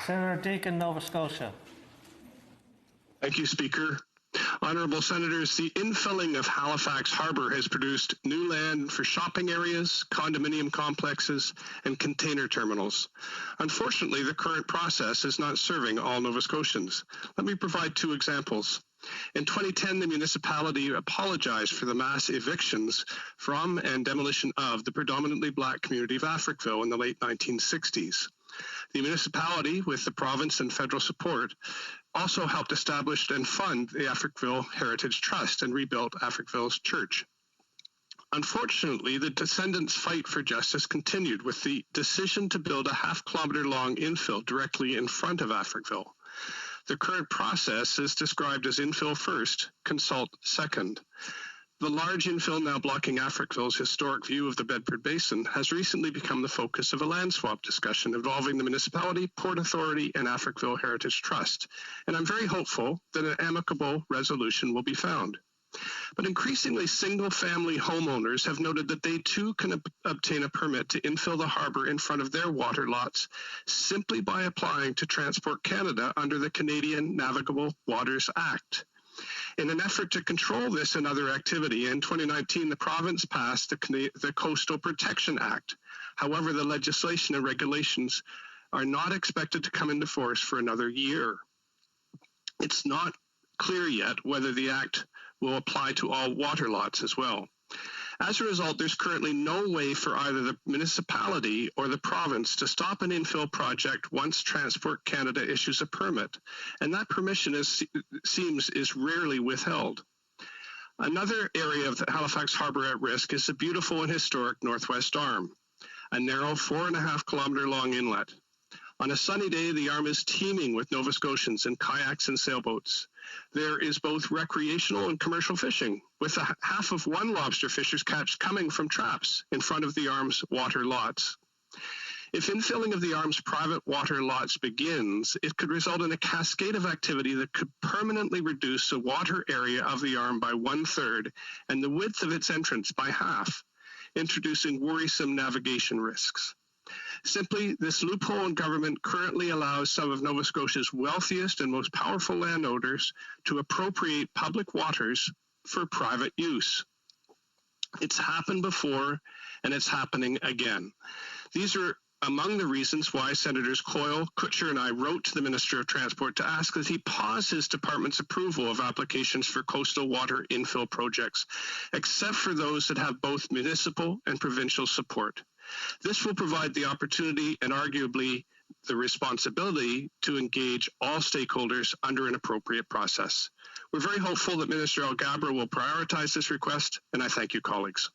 Senator Deacon, Nova Scotia. Thank you, Speaker. Honourable Senators, the infilling of Halifax Harbour has produced new land for shopping areas, condominium complexes, and container terminals. Unfortunately, the current process is not serving all Nova Scotians. Let me provide two examples. In 2010, the municipality apologized for the mass evictions from and demolition of the predominantly black community of Africville in the late 1960s. The municipality, with the province and federal support, also helped establish and fund the Africville Heritage Trust and rebuilt Africville's church. Unfortunately, the descendants' fight for justice continued with the decision to build a half-kilometre-long infill directly in front of Africville. The current process is described as infill first, consult second. The large infill now blocking Africville's historic view of the Bedford Basin has recently become the focus of a land swap discussion involving the municipality, Port Authority, and Africville Heritage Trust, and I'm very hopeful that an amicable resolution will be found. But increasingly, single-family homeowners have noted that they too can obtain a permit to infill the harbour in front of their water lots simply by applying to Transport Canada under the Canadian Navigable Waters Act. In an effort to control this and other activity, in 2019, the province passed the Coastal Protection Act. However, the legislation and regulations are not expected to come into force for another year. It's not clear yet whether the act will apply to all water lots as well. As a result, there's currently no way for either the municipality or the province to stop an infill project once Transport Canada issues a permit, and that permission is rarely withheld. Another area of the Halifax Harbour at risk is the beautiful and historic Northwest Arm, a narrow 4.5-kilometre long inlet. On a sunny day, the Arm is teeming with Nova Scotians in kayaks and sailboats. There is both recreational and commercial fishing, with half of one lobster fisher's catch coming from traps in front of the Arm's water lots. If infilling of the Arm's private water lots begins, it could result in a cascade of activity that could permanently reduce the water area of the Arm by 1/3 and the width of its entrance by half, introducing worrisome navigation risks. Simply, this loophole in government currently allows some of Nova Scotia's wealthiest and most powerful landowners to appropriate public waters for private use. It's happened before, and it's happening again. These are among the reasons why Senators Coyle, Kutcher, and I wrote to the Minister of Transport to ask that he pause his department's approval of applications for coastal water infill projects, except for those that have both municipal and provincial support. This will provide the opportunity and arguably the responsibility to engage all stakeholders under an appropriate process. We're very hopeful that Minister Alghabra will prioritize this request, and I thank you, colleagues.